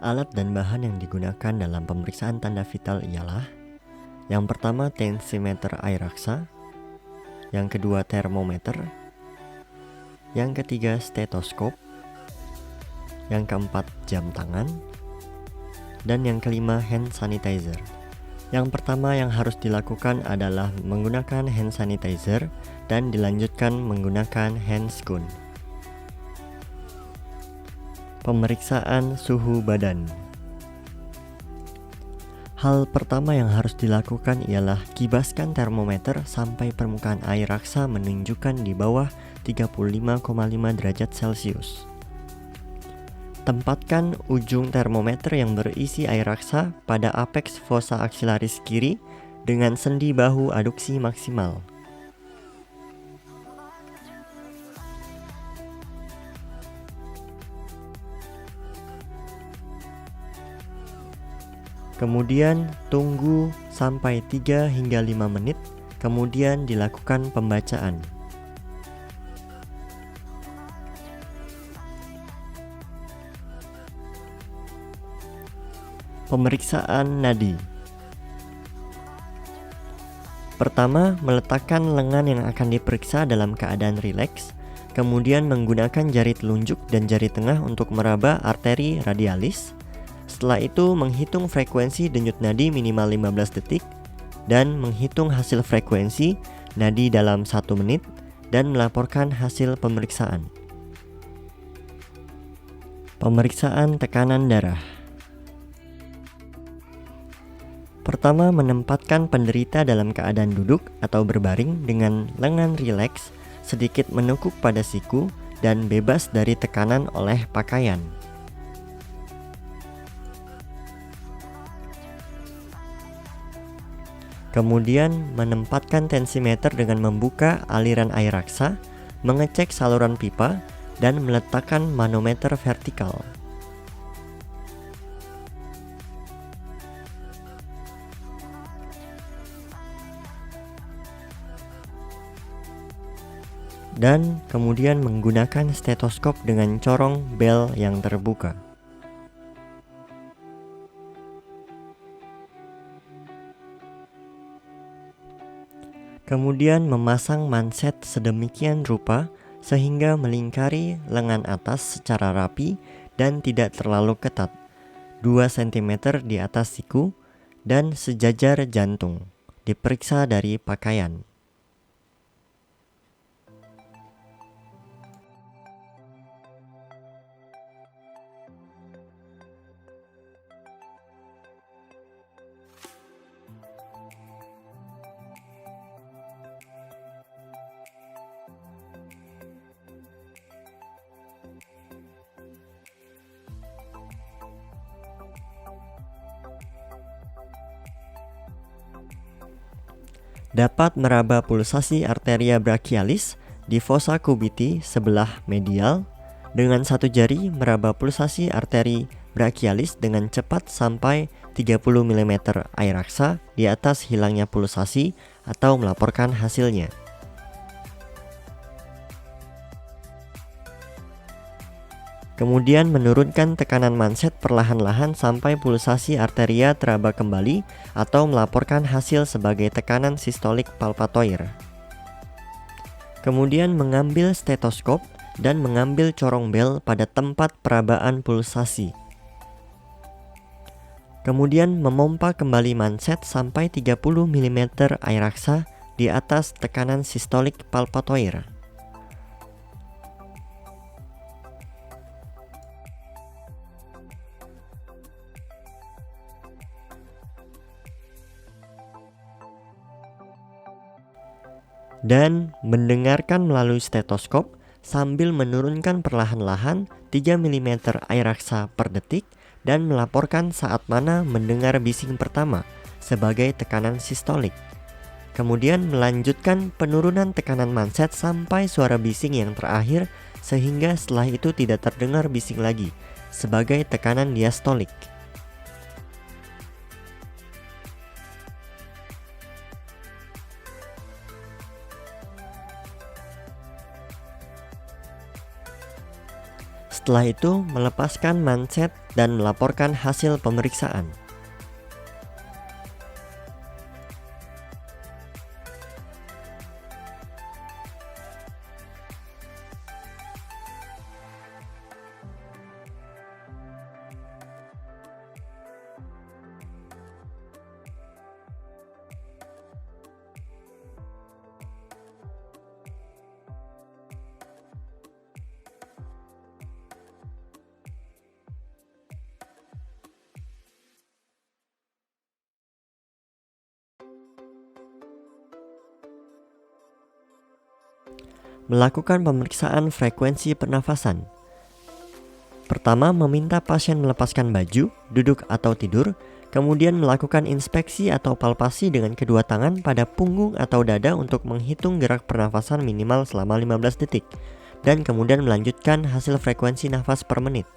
Alat dan bahan yang digunakan dalam pemeriksaan tanda vital ialah: yang pertama tensimeter air raksa, yang kedua termometer, yang ketiga stetoskop, yang keempat jam tangan, dan yang kelima hand sanitizer. Yang pertama yang harus dilakukan adalah menggunakan hand sanitizer dan dilanjutkan menggunakan hand scoon. Pemeriksaan suhu badan. Hal pertama yang harus dilakukan ialah kibaskan termometer sampai permukaan air raksa menunjukkan di bawah 35,5 derajat Celcius. Tempatkan ujung termometer yang berisi air raksa pada apeks fossa axillaris kiri dengan sendi bahu aduksi maksimal. Kemudian tunggu sampai 3 hingga 5 menit, kemudian dilakukan pembacaan. Pemeriksaan nadi. Pertama, meletakkan lengan yang akan diperiksa dalam keadaan rileks, kemudian menggunakan jari telunjuk dan jari tengah untuk meraba arteri radialis. Setelah itu menghitung frekuensi denyut nadi minimal 15 detik dan menghitung hasil frekuensi nadi dalam 1 menit dan melaporkan hasil pemeriksaan. Pemeriksaan tekanan darah. Pertama, menempatkan penderita dalam keadaan duduk atau berbaring dengan lengan rileks, sedikit menekuk pada siku dan bebas dari tekanan oleh pakaian. Kemudian menempatkan tensimeter dengan membuka aliran air raksa, mengecek saluran pipa, dan meletakkan manometer vertikal. Dan kemudian menggunakan stetoskop dengan corong bel yang terbuka. Kemudian memasang manset sedemikian rupa sehingga melingkari lengan atas secara rapi dan tidak terlalu ketat, 2 cm di atas siku dan sejajar jantung, diperiksa dari pakaian. Dapat meraba pulsasi arteria brachialis di fossa cubiti sebelah medial. Dengan 1 jari meraba pulsasi arteri brachialis dengan cepat sampai 30 mm air raksa di atas hilangnya pulsasi atau melaporkan hasilnya. Kemudian menurunkan tekanan manset perlahan-lahan sampai pulsasi arteria teraba kembali atau melaporkan hasil sebagai tekanan sistolik palpatoir. Kemudian mengambil stetoskop dan mengambil corong bel pada tempat perabaan pulsasi. Kemudian memompa kembali manset sampai 30 mm air raksa di atas tekanan sistolik palpatoir. Dan mendengarkan melalui stetoskop sambil menurunkan perlahan-lahan 3 mm air raksa per detik dan melaporkan saat mana mendengar bising pertama sebagai tekanan sistolik. Kemudian melanjutkan penurunan tekanan manset sampai suara bising yang terakhir sehingga setelah itu tidak terdengar bising lagi sebagai tekanan diastolik. Setelah itu, melepaskan manset dan melaporkan hasil pemeriksaan. Melakukan pemeriksaan frekuensi pernafasan. Pertama, meminta pasien melepaskan baju, duduk atau tidur, kemudian melakukan inspeksi atau palpasi dengan kedua tangan pada punggung atau dada untuk menghitung gerak pernafasan minimal selama 15 detik, dan kemudian melanjutkan hasil frekuensi nafas per menit.